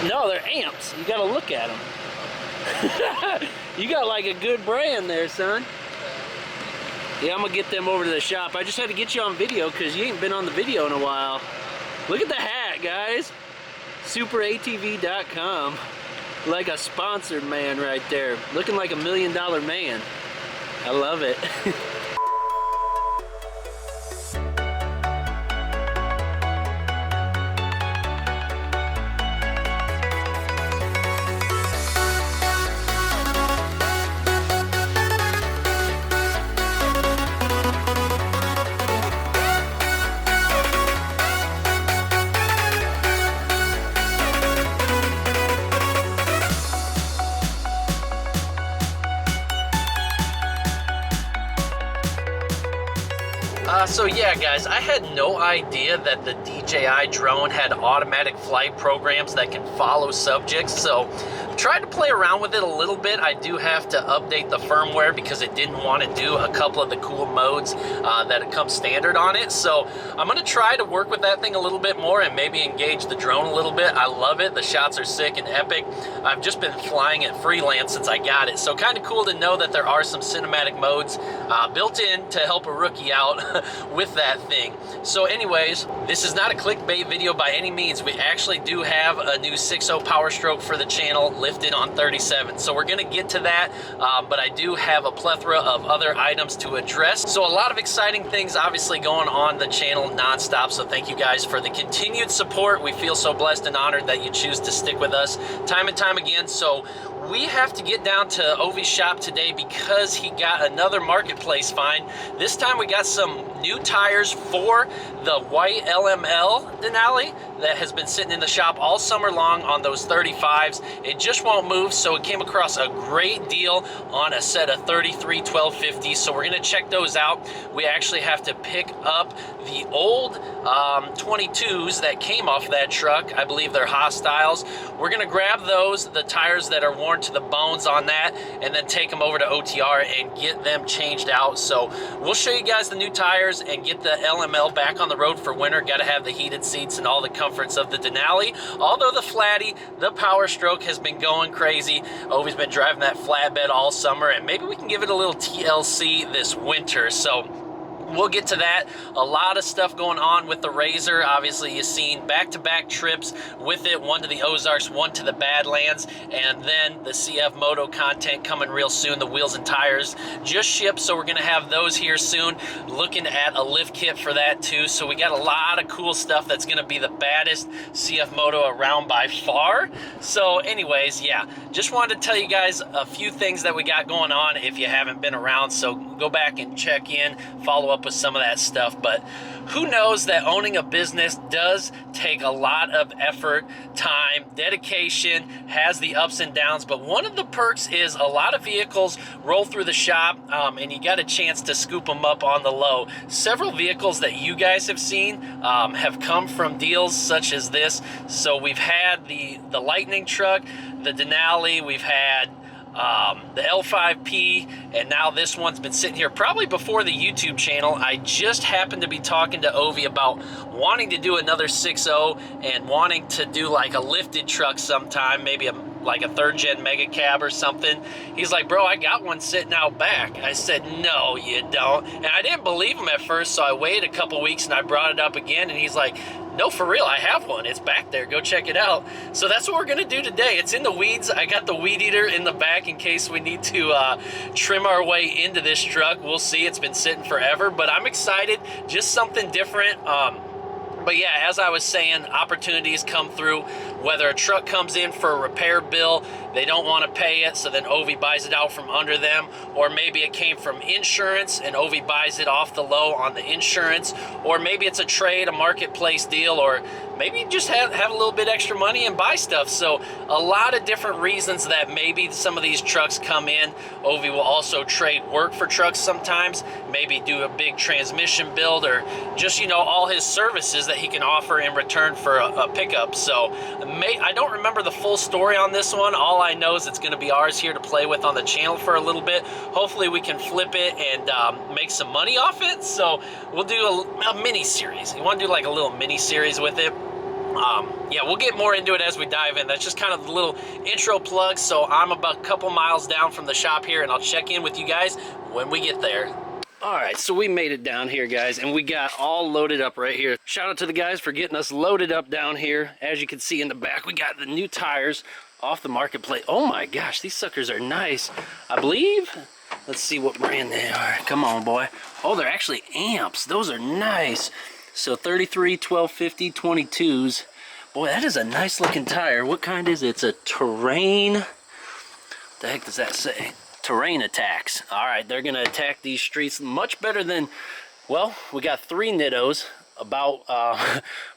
No, they're amps. You gotta look at them. You got like a good brand there, son. Yeah, I'm gonna get them over to the shop. I just had to get you on video because you ain't been on the video in a while. Look at the hat, guys. SuperATV.com. Like a sponsored man right there. Looking like $1 million man. I love it. So yeah, guys, I had no idea that the DJI drone had automatic flight programs that can follow subjects, so tried to play around with it a little bit. I do have to update the firmware because it didn't want to do a couple of the cool modes that it comes standard on it. So I'm going to try to work with that thing a little bit more and maybe engage the drone a little bit. I love it. The shots are sick and epic. I've just been flying it freelance since I got it. So kind of cool to know that there are some cinematic modes built in to help a rookie out with that thing. So anyways, this is not a clickbait video by any means. We actually do have a new 6.0 Powerstroke for the channel lifted on 37. So we're gonna get to that, but I do have a plethora of other items to address. So a lot of exciting things obviously going on the channel nonstop. So thank you guys for the continued support. We feel so blessed and honored that you choose to stick with us time and time again. So we have to get down to Ovi's shop today because he got another marketplace find. This time we got some new tires for the white LML Denali that has been sitting in the shop all summer long on those 35s. It just won't move, so it came across a great deal on a set of 33 1250s, so we're gonna check those out. We actually have to pick up the old 22s that came off that truck. I believe they're hostiles. We're gonna grab those, the tires that are worn to the bones on that, and then take them over to OTR and get them changed out. So we'll show you guys the new tires and get the LML back on the road for winter. Got to have the heated seats and all the comforts of the Denali. Although the flatty, the Powerstroke has been going crazy. Ovi's been driving that flatbed all summer, and maybe we can give it a little TLC this winter. So we'll get to that. A lot of stuff going on with the Razor. Obviously, you've seen back-to-back trips with it, one to the Ozarks, one to the Badlands, and then the CF Moto content coming real soon. The wheels and tires just shipped, so we're going to have those here soon. Looking at a lift kit for that too. So we got a lot of cool stuff that's going to be the baddest CF Moto around by far. So anyways, yeah, just wanted to tell you guys a few things that we got going on if you haven't been around. So go back and check in, follow up with some of that stuff. But who knows that owning a business does take a lot of effort, time, dedication, has the ups and downs. But one of the perks is a lot of vehicles roll through the shop and you got a chance to scoop them up on the low. Several vehicles that you guys have seen have come from deals such as this. So we've had the Lightning truck, the Denali, we've had the L5P, and now this one's been sitting here probably before the YouTube channel. I just happened to be talking to Ovi about wanting to do another 6.0 and wanting to do like a lifted truck sometime, maybe like a third gen mega cab or something. He's like, bro, I got one sitting out back. I said, no, you don't. And I didn't believe him at first, so I waited a couple weeks and I brought it up again, and he's like, no, for real, I have one. It's back there. Go check it out. So that's what we're going to do today. It's in the weeds. I got the weed eater in the back in case we need to trim our way into this truck. We'll see. It's been sitting forever, but I'm excited. Just something different. But yeah, as I was saying, opportunities come through. Whether a truck comes in for a repair bill, they don't want to pay it, so then Ovi buys it out from under them. Or maybe it came from insurance and Ovi buys it off the low on the insurance. Or maybe it's a trade, a marketplace deal, or maybe you just have a little bit extra money and buy stuff. So a lot of different reasons that maybe some of these trucks come in. Ovi will also trade work for trucks sometimes, maybe do a big transmission build, or just, you know, all his services that he can offer in return for a pickup. So I don't remember the full story on this one. All I know is it's going to be ours here to play with on the channel for a little bit. Hopefully we can flip it and make some money off it. So we'll do a mini series. You want to do like a little mini series with it? Yeah, we'll get more into it as we dive in. That's just kind of the little intro plug. So I'm about a couple miles down from the shop here, and I'll check in with you guys when we get there. All right, so we made it down here, guys, and we got all loaded up right here. Shout out to the guys for getting us loaded up down here. As you can see in the back, we got the new tires off the marketplace. Oh my gosh, these suckers are nice. I believe, let's see what brand they are. Come on, boy. Oh, they're actually amps. Those are nice. So 33, 1250, 22s. Boy, that is a nice looking tire. What kind is it? It's a Terrain. What the heck does that say? Terrain Attacks. All right, they're gonna attack these streets much better than, well, we got 3 Nittos about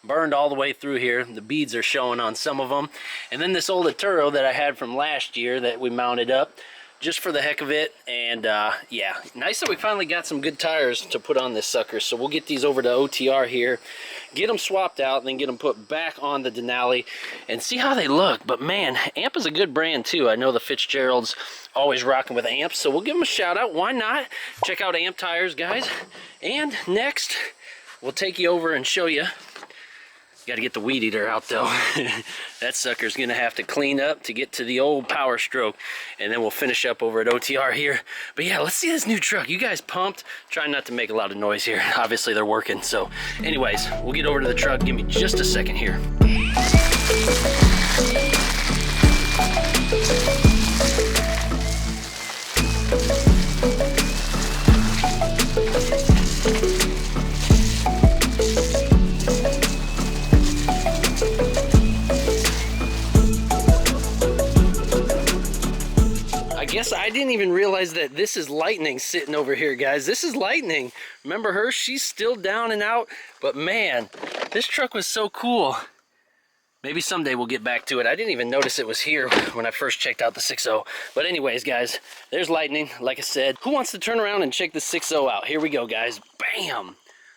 burned all the way through here. The beads are showing on some of them. And then this old Turo that I had from last year that we mounted up just for the heck of it. And yeah, nice that we finally got some good tires to put on this sucker. So we'll get these over to OTR here, get them swapped out, and then get them put back on the Denali and see how they look. But man, Amp is a good brand too. I know the Fitzgerald's always rocking with Amp, so we'll give them a shout out. Why not? Check out Amp tires, guys. And next, we'll take you over and show you. Got to get the weed eater out though. That sucker's gonna have to clean up to get to the old Powerstroke, and then we'll finish up over at OTR here. But yeah, let's see this new truck. You guys pumped? Trying not to make a lot of noise here. Obviously they're working. So anyways, we'll get over to the truck. Give me just a second here. I didn't even realize that this is Lightning sitting over here, guys. This is Lightning. Remember her? She's still down and out. But man, this truck was so cool. Maybe someday we'll get back to it. I didn't even notice it was here when I first checked out the 6.0. But anyways, guys, there's Lightning. Like I said, who wants to turn around and check the 6.0 out? Here we go, guys. Bam!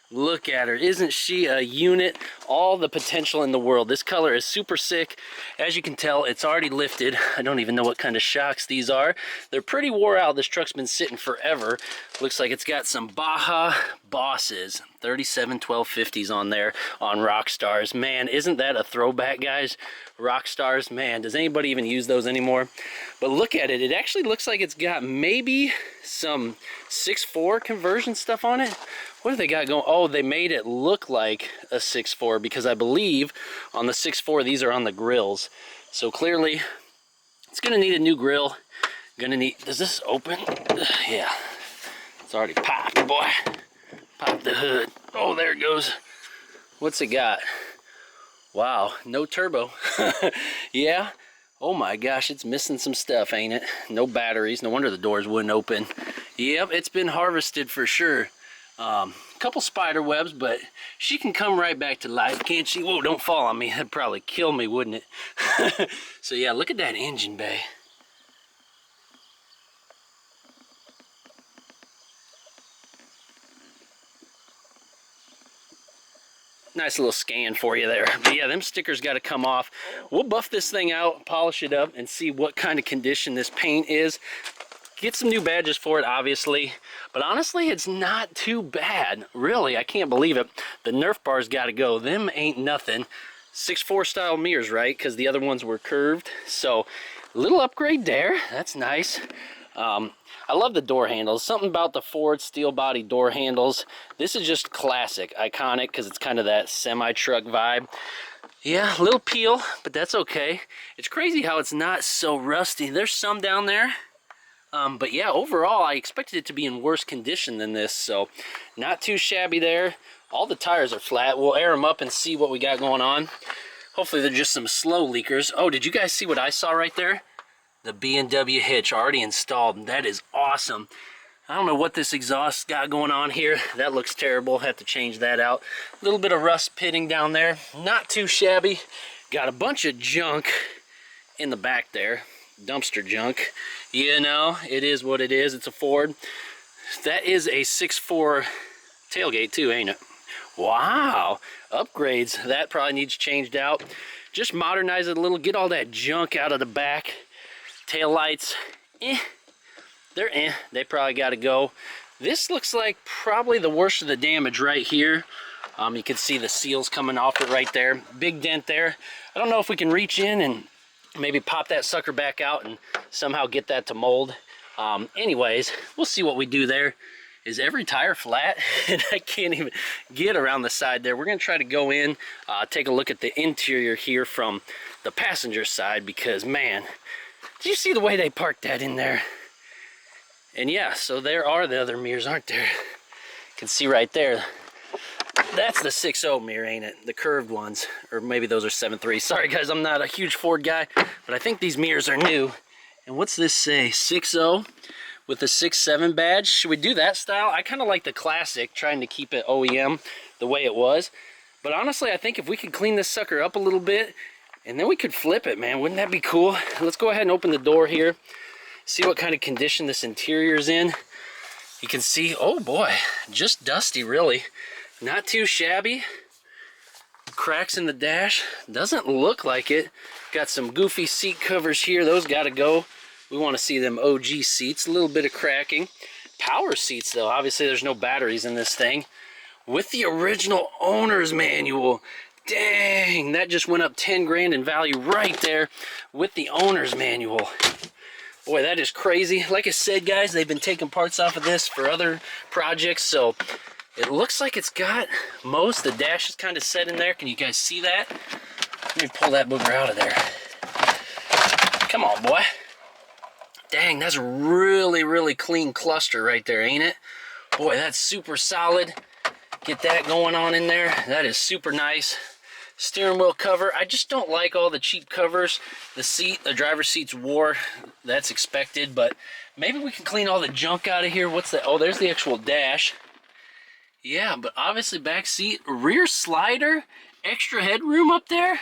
Look at her. Isn't she a unit? All the potential in the world. This color is super sick. As you can tell, it's already lifted. I don't even know what kind of shocks these are. They're pretty wore out. This truck's been sitting forever. Looks like it's got some Baja Bosses 37 1250s on there on Rockstars. Man, isn't that a throwback, guys? Rockstars, man, does anybody even use those anymore? But look at it. It actually looks like it's got maybe some 6.4 conversion stuff on it. What do they got going? Oh, they made it look like a 6.4 because I believe on the 6.4 these are on the grills. So clearly it's gonna need a new grill. Gonna need, does this open? Yeah, it's already popped, boy. Pop the hood. Oh, there it goes. What's it got? Wow, no turbo. Yeah. Oh my gosh, it's missing some stuff, ain't it? No batteries. No wonder the doors wouldn't open. Yep, it's been harvested for sure. Couple spider webs, but she can come right back to life, can't she? Whoa, don't fall on me. That'd probably kill me, wouldn't it? So yeah, look at that engine bay. Nice little scan for you there. But yeah, them stickers got to come off. We'll buff this thing out, polish it up, and see what kind of condition this paint is. Get some new badges for it, obviously. But honestly, it's not too bad. Really, I can't believe it. The Nerf bars got to go. Them ain't nothing. 6.4 style mirrors, right? Because the other ones were curved. So, a little upgrade there. That's nice. I love the door handles. Something about the Ford steel body door handles. This is just classic, iconic, because it's kind of that semi-truck vibe. Yeah, a little peel, but that's okay. It's crazy how it's not so rusty. There's some down there. But yeah, overall, I expected it to be in worse condition than this, so not too shabby there. All the tires are flat. We'll air them up and see what we got going on. Hopefully they're just some slow leakers. Oh, did you guys see what I saw right there? The B&W hitch already installed. That is awesome. I don't know what this exhaust got going on here. That looks terrible. Have to change that out. A little bit of rust pitting down there. Not too shabby. Got a bunch of junk in the back there. Dumpster junk. You know, it is what it is. It's a Ford. That is a 6.4 tailgate too, ain't it? Wow. Upgrades. That probably needs changed out. Just modernize it a little. Get all that junk out of the back. Tail lights, they're they probably got to go. This looks like probably the worst of the damage right here You can see the seals coming off it right there. Big dent there. I don't know if we can reach in and maybe pop that sucker back out and somehow get that to mold. Anyways, we'll see what we do there. Is every tire flat? And I can't even get around the side there. We're gonna try to go in, take a look at the interior here from the passenger side, because man, do you see the way they parked that in there? And yeah, so there are the other mirrors, aren't there? You can see right there. That's the 6.0 mirror, ain't it? The curved ones, or maybe those are 7.3. Sorry guys, I'm not a huge Ford guy, but I think these mirrors are new. And what's this say? 6.0 with the 6.7 badge. Should we do that style? I kind of like the classic, trying to keep it OEM the way it was. But honestly, I think if we could clean this sucker up a little bit, and then we could flip it, man. Wouldn't that be cool? Let's go ahead and open the door here. See what kind of condition this interior's in. You can see, oh boy, just dusty really. Not too shabby. Cracks in the dash. Doesn't look like it. Got some goofy seat covers here. Those gotta go. We want to see them OG seats. A little bit of cracking. Power seats though. Obviously there's no batteries in this thing. With the original owner's manual. Dang, that just went up 10 grand in value right there with the owner's manual. Boy, that is crazy. Like I said, guys, they've been taking parts off of this for other projects, so it looks like it's got most. The dash is kind of set in there. Can you guys see that? Let me pull that booger out of there. Come on, boy. Dang, that's a really, really clean cluster right there, ain't it? Boy, that's super solid. Get that going on in there. That is super nice. Steering wheel cover. I just don't like all the cheap covers. The seat, the driver's seat's wore. That's expected, but maybe we can clean all the junk out of here. What's that? Oh, there's the actual dash. Yeah, but obviously back seat, rear slider, extra headroom up there.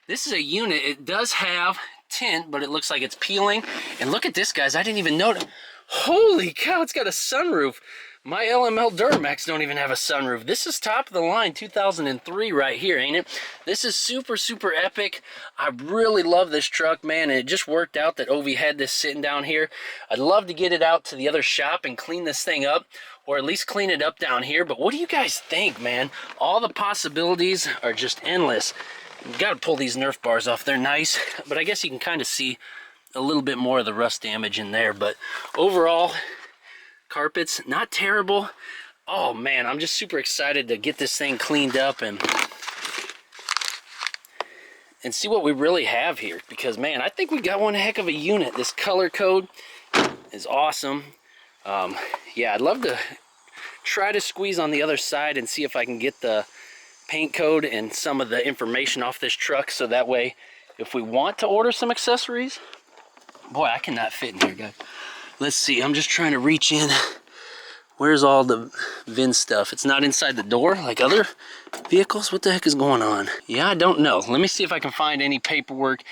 This is a unit. It does have tint, but it looks like it's peeling. And look at this, guys. I didn't even notice. Holy cow, it's got a sunroof. My LML Duramax don't even have a sunroof. This is top of the line 2003 right here, ain't it? This is super, super epic. I really love this truck, man, and it just worked out that Ovi had this sitting down here. I'd love to get it out to the other shop and clean this thing up, or at least clean it up down here. But what do you guys think, man? All the possibilities are just endless. You've got to pull these Nerf bars off. They're nice, but I guess you can kind of see a little bit more of the rust damage in there. But overall, carpets, not terrible. Oh man, I'm just super excited to get this thing cleaned up and see what we really have here, because man, I think we got one heck of a unit. This color code is awesome. Yeah, I'd love to try to squeeze on the other side and see if I can get the paint code and some of the information off this truck, so that way if we want to order some accessories. Boy, I cannot fit in here, guys. Let's see, I'm just trying to reach in. Where's all the VIN stuff? It's not inside the door like other vehicles. What the heck is going on? Yeah, I don't know. Let me see if I can find any paperwork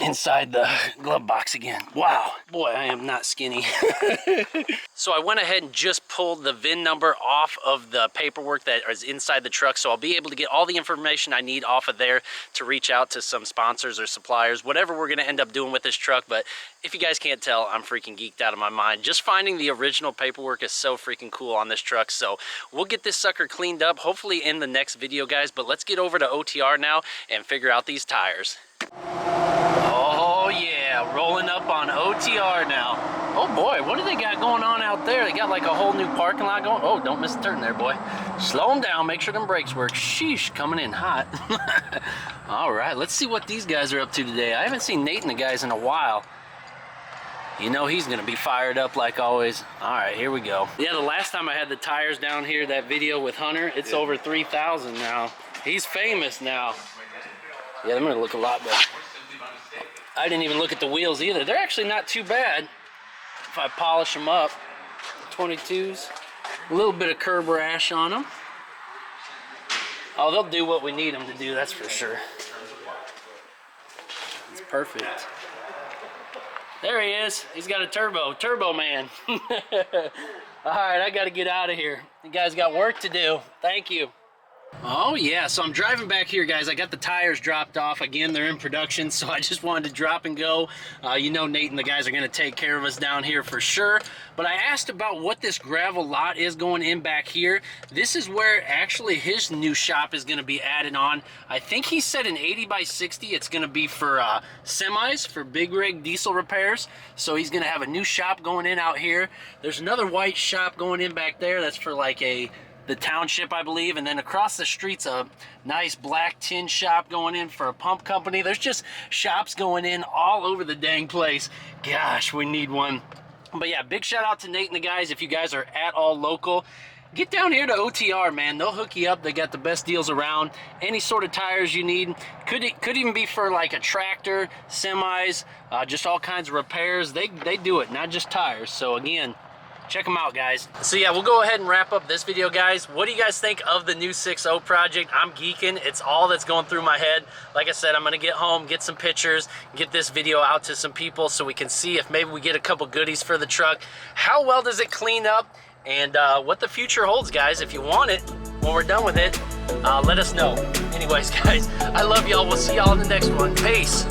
inside the glove box again. Wow, boy, I am not skinny. So I went ahead and just pulled the VIN number off of the paperwork that is inside the truck, so I'll be able to get all the information I need off of there to reach out to some sponsors or suppliers, whatever we're gonna end up doing with this truck. But if you guys can't tell, I'm freaking geeked out of my mind. Just finding the original paperwork is so freaking cool on this truck. So we'll get this sucker cleaned up, hopefully in the next video, guys. But let's get over to OTR now and figure out these tires. Oh yeah, rolling up on OTR now. Oh boy, what do they got going on out there? They got like a whole new parking lot going. Oh, don't miss a turn there, boy. Slow them down, make sure them brakes work. Sheesh, coming in hot. All right, let's see what these guys are up to today. I haven't seen Nate and the guys in a while. You know he's gonna be fired up like always. All right, here we go. Yeah, the last time I had the tires down here, that video with Hunter, it's over 3,000 now. He's famous now. Yeah, they're gonna look a lot better. I didn't even look at the wheels either. They're actually not too bad if I polish them up. 22s, a little bit of curb rash on them. Oh, they'll do what we need them to do, that's for sure. It's perfect. There he is. He's got a turbo man. All right, I got to get out of here. You guys got work to do. Thank you. Oh yeah, so I'm driving back here, guys. I got the tires dropped off. Again, they're in production, so I just wanted to drop and go. You know Nate and the guys are going to take care of us down here for sure. But I asked about what this gravel lot is going in back here. This is where actually his new shop is going to be added on. I think he said an 80 by 60. It's going to be for semis, for big rig diesel repairs. So he's going to have a new shop going in out here. There's another white shop going in back there. That's for like the township, I believe, and then across the street's a nice black tin shop going in for a pump company. There's just shops going in all over the dang place. Gosh, we need one. But yeah, big shout out to Nate and the guys. If you guys are at all local, get down here to OTR, man. They'll hook you up. They got the best deals around. Any sort of tires you need. Could even be for like a tractor, semis, just all kinds of repairs. They do it, not just tires. So again, check them out, guys. So yeah, we'll go ahead and wrap up this video, guys. What do you guys think of the new 6.0 project? I'm geeking. It's all that's going through my head. Like I said, I'm gonna get home, get some pictures, get this video out to some people so we can see if maybe we get a couple goodies for the truck. How well does it clean up? And what the future holds, guys. If you want it, when we're done with it, let us know. Anyways, guys, I love y'all. We'll see y'all in the next one. Peace.